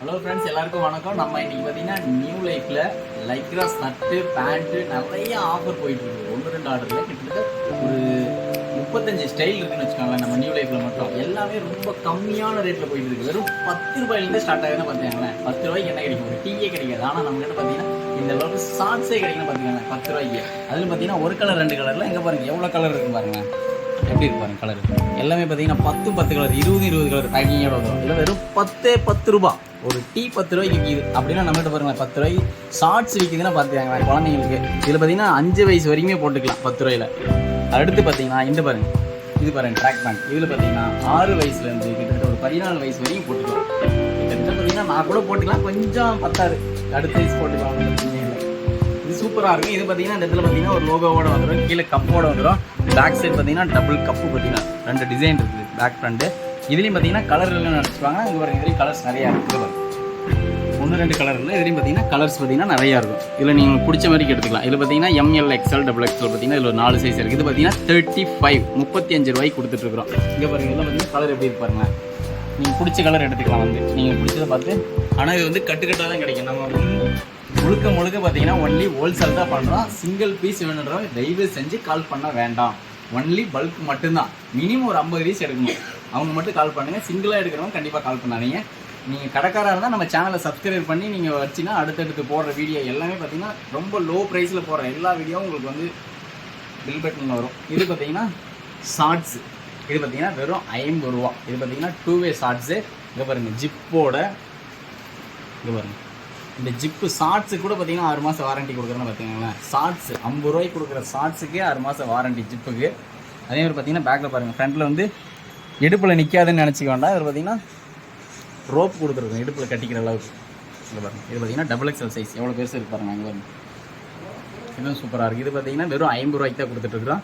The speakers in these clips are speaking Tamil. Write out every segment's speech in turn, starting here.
ஹலோ ஃப்ரெண்ட்ஸ், எல்லாருக்கும் வணக்கம். நம்ம இன்னைக்கு பார்த்தீங்கன்னா நியூ லைஃப்ல லைக்ரா சர்ட்டு பேண்ட்டு நிறைய ஆஃபர் போயிட்டு இருக்கு. 1-2 ஆர்டர்ல கிட்டத்தட்ட ஒரு 35 ஸ்டைல் இருக்குன்னு வச்சுக்கோங்களேன். நம்ம நியூ லைஃப்ல மட்டும் எல்லாமே ரொம்ப கம்மியான ரேட்ல போயிட்டு இருக்கு. வெறும் 10 ரூபாயிலேருந்து ஸ்டார்ட் ஆகுதுன்னு பார்த்தீங்களேன். 10 ரூபாய்க்கு என்ன கிடைக்கும்? ஒரு டீயே கிடைக்காது. ஆனால் நம்ம கிட்ட பார்த்தீங்கன்னா இந்த அளவுக்கு ஷார்ட்ஸே கிடைக்குன்னு பார்த்தீங்கன்னா 10 ரூபாய்க்கு. அதில் பார்த்தீங்கன்னா ஒரு கலர் 2 கலர்ல எங்கே பாருங்க எவ்வளோ கலர் இருக்குன்னு பாருங்க. எப்படி இருக்கு பாருங்க கலர் எல்லாமே பார்த்தீங்கன்னா 10 கலர் 20 கலர் பேக்கிங்கோட வரும். இல்லை வெறும் 10 ரூபா ஒரு டீ 10 ரூபாய்க்கு விற்கிது அப்படின்னா நம்மகிட்ட பாருங்க 10 ரூபாய்க்கு ஷார்ட்ஸ் விற்கிதுன்னா பார்த்துக்காங்க குழந்தைங்களுக்கு. இதில் பார்த்தீங்கன்னா 5 வயசு வரைக்குமே போட்டுக்கலாம் 10 ரூபாயில். அடுத்து பார்த்தீங்கன்னா இந்த பாருங்க இது பாருங்க ட்ராக் பேண்ட். இதில் பார்த்தீங்கன்னா 6 வயசுலேருந்து கிட்டத்தட்ட ஒரு 14 வயசு வரைக்கும் போட்டுக்கலாம். கிட்டத்தட்ட பார்த்தீங்கன்னா நான் கூட போட்டுக்கலாம், கொஞ்சம் பத்தாது, அடுத்த வயசு போட்டுக்கலாம். இது சூப்பராக இருக்கும். இது பார்த்தீங்கன்னா இந்த இடத்துல பார்த்தீங்கன்னா ஒரு லோகோவோட வந்துடும், கீழே கப்போட வந்துடும். பேக் சைடு பார்த்தீங்கன்னா டபுள் கப்பு பார்த்தீங்கன்னா 2 டிசைன் இருக்குது பேக் ஃப்ரண்ட். இதுலேயும் பார்த்தீங்கன்னா கலர் இல்லைன்னு நினச்சிப்பாங்க. இங்கே பாருங்க இதுலேயும் கலர்ஸ் நிறையா இருக்குது. 1-2 கலர் இல்லை, இதுலேயும் பார்த்தீங்கன்னா கலர்ஸ் பார்த்தீங்கன்னா நிறையா இருக்கும். இதில் நீங்கள் பிடிச்ச மாதிரி எடுத்துக்கலாம். இதில் பார்த்தீங்கன்னா ML XL XXL பார்த்தீங்கன்னா இதில் 4 சைஸ் இருக்குது. இது பார்த்தீங்கன்னா 35 ரூபாய்க்கு கொடுத்துட்ருக்குறோம். இங்கே பாருங்க இதெல்லாம் பார்த்தீங்கன்னா கலர் எப்படி இருப்பாருங்க. நீங்கள் பிடிச்ச கலர் எடுத்துக்கலாம் நீங்கள் பிடிச்சதை பார்த்து. ஆனால் இது வந்து கட்டுக்கட்டாக தான் கிடைக்கும். நம்ம முழுக்க பார்த்தீங்கன்னா ஒன்லி ஹோல்சேல் தான் பண்ணுறோம். சிங்கிள் பீஸ் வேணுன்றவங்க தயவு செஞ்சு கால் பண்ண வேண்டாம். ஒன்லி பல்க் மட்டும்தான். மினிமம் ஒரு 50 பீஸ் எடுக்கணும். அவங்க மட்டும் கால் பண்ணுங்கள். சிங்கிளாக எடுக்கிறவங்க கண்டிப்பாக கால் பண்ணாதீங்க. நீங்கள் கடைக்காராக இருந்தால் நம்ம சேனலை சப்ஸ்கிரைப் பண்ணி நீங்கள் வச்சிங்கன்னா அடுத்தடுத்து போடுற வீடியோ எல்லாமே பார்த்தீங்கன்னா ரொம்ப லோ ப்ரைஸில் போடுற எல்லா வீடியோவும் உங்களுக்கு வந்து பில் பட்டன் வரும். இது பார்த்தீங்கன்னா ஷார்ட்ஸு. இது பார்த்தீங்கன்னா வெறும் 50 ரூபா. இது பார்த்தீங்கன்னா 2 வே ஷார்ட்ஸு. இங்கே பாருங்கள் ஜிப்போட. இங்கே பாருங்கள் இந்த ஜிப்பு ஷார்ட்ஸு கூட பார்த்தீங்கன்னா 6 மாதம் வாரண்ட்டி கொடுக்குறேன்னு பார்த்தீங்களேன். ஷார்ட்ஸு 50 ரூபாய்க்கு கொடுக்குற ஷார்ட்ஸுக்கே 6 மாதம் வாரண்ட்டி ஜிப்புக்கு. அதேமாதிரி பார்த்தீங்கன்னா பேக்கில் பாருங்கள் ஃப்ரண்ட்டில் வந்து இடுப்பில் நிற்காதுன்னு நினச்சிக்க வேண்டாம். இதில் பார்த்தீங்கன்னா ரோப் கொடுத்துருக்கோம் இடுப்பில் கட்டிக்கிற அளவுக்கு. இங்கே பாருங்கள் இது பார்த்தீங்கன்னா XXL சைஸ் எவ்வளோ பெருசு இருக்கு பாருங்கள். அங்கே பாருங்கள் இதுவும் சூப்பராக இருக்குது. இது பார்த்தீங்கன்னா வெறும் 50 ரூபாய்க்கு தான் கொடுத்துட்ருக்குறோம்.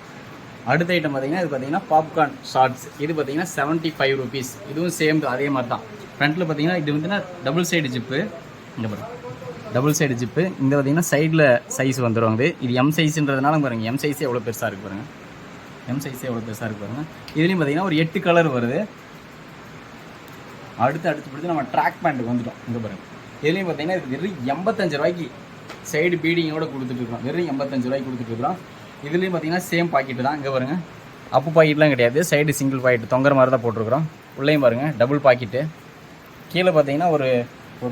அடுத்த ஐட்டம் பார்த்தீங்கன்னா இது பார்த்தீங்கன்னா பாப்கார்ன் ஷார்ட்ஸ். இது பார்த்தீங்கன்னா 75 ருபீஸ். இதுவும் சேம் அதே மாதிரி தான். ஃப்ரண்ட்டில் பார்த்தீங்கன்னா இது வந்து டபுள் சைடு ஜிப்பு. இங்கே பாருங்கள் டபுள் சைடு ஜிப்பு. இந்த பார்த்தீங்கன்னா சைடில் சைஸ் வந்துடும். இது M சைஸ்ன்றதுனால பாருங்கள் M சைஸே எவ்வளோ பெருசாக இருக்குது பாருங்கள். M சைஸே எவ்வளோ பெருசாக இருக்குது பாருங்கள். இதுலேயும் பார்த்தீங்கன்னா ஒரு 8 கலர் வருது. அடுத்து பிடிச்சி நம்ம ட்ராக் பேண்ட்டுக்கு வந்துட்டோம். இங்கே பாருங்கள் இதுலேயும் பார்த்தீங்கன்னா இது வெறும் 85 ரூபாய்க்கு சைடு பீடிங்கோட கொடுத்துட்ருக்கோம். வெறும் 85 ரூபாய்க்கு கொடுத்துட்ருக்குறோம். இதுலேயும் பார்த்தீங்கன்னா சேம் பாக்கெட்டு தான். இங்கே பாருங்கள் அப்பு பாக்கெட்லாம் கிடையாது, சைடு சிங்கிள் பாக்கெட் தொங்குற மாதிரி தான் போட்டிருக்கிறோம். உள்ளேயும் பாருங்கள் டபுள் பாக்கெட்டு. கீழே பார்த்தீங்கன்னா ஒரு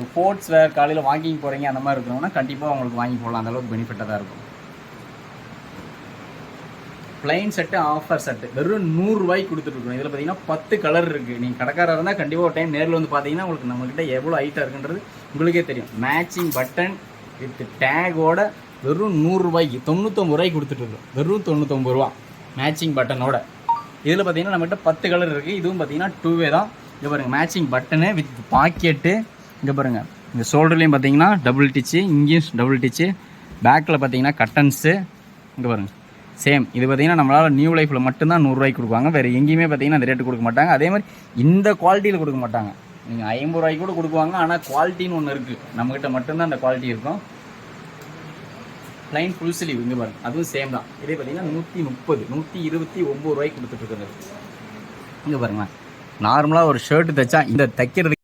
ஸ்போர்ட்ஸ் வேர் காலையில் வாக்கிங் போகிறீங்க அந்த மாதிரி இருக்கிறவங்கன்னா கண்டிப்பாக உங்களுக்கு வாங்கி போடலாம். அந்தளவுக்கு பெனிஃபிட்டாக தான் இருக்கும். ப்ளைன் செட்டு ஆஃபர் செட்டு வெறும் 100 ரூபாய்க்கு கொடுத்துட்ருக்கோம். இதில் பார்த்தீங்கன்னா 10 கலர் இருக்குது. நீங்கள் கடைக்காரராக இருந்தால் கண்டிப்பாக ஒரு டைம் நேரில் வந்து பார்த்தீங்கன்னா உங்களுக்கு நம்மக்கிட்ட எவ்வளோ ஐட்டம் இருக்குன்றது உங்களுக்கே தெரியும். மேட்சிங் பட்டன் வித் டேகோட வெறும் 100 ரூபாய்க்கு 99 ரூபாய்க்கு கொடுத்துட்ருக்கோம். வெறும் 99 ரூபா மேட்சிங் பட்டனோட. இதில் பார்த்தீங்கன்னா நம்மகிட்ட 10 கலர் இருக்குது. இதுவும் பார்த்தீங்கன்னா 2 வே தான். இங்கே பாருங்கள் மேட்சிங் பட்டனு வித் பாக்கெட்டு. இங்கே பாருங்கள் இந்த ஷோல்டர்லேயும் பார்த்தீங்கன்னா டபுள் டிச்சு, இங்கேயும் டபுள் டிச்சு. பேக்கில் பார்த்தீங்கன்னா கட்டன்ஸு. இங்கே பாருங்கள் சேம். இது பார்த்தீங்கன்னா நம்மளால் நியூ லைஃப்பில் மட்டும்தான் 100 ரூபாய்க்கு கொடுப்பாங்க. வேறு எங்கேயுமே பார்த்தீங்கன்னா அந்த ரேட்டு கொடுக்க மாட்டாங்க. அதே மாதிரி இந்த குவாலிட்டியில் கொடுக்க மாட்டாங்க. நீங்கள் 50 ரூபாய்க்கு கூட கொடுக்குவாங்க. ஆனால் குவாலிட்டின்னு ஒன்று இருக்குது, நம்மக்கிட்ட மட்டும்தான் அந்த குவாலிட்டி இருக்கும். Plain full sleeve. இங்கே பாருங்கள் அதுவும் சேம் தான். இதே பார்த்தீங்கன்னா 129 ரூபாய்க்கு கொடுத்துட்ருக்குறது. இங்கே பாருங்களேன் நார்மலாக ஒரு ஷர்ட்டு தைச்சா இந்த தைக்கிறது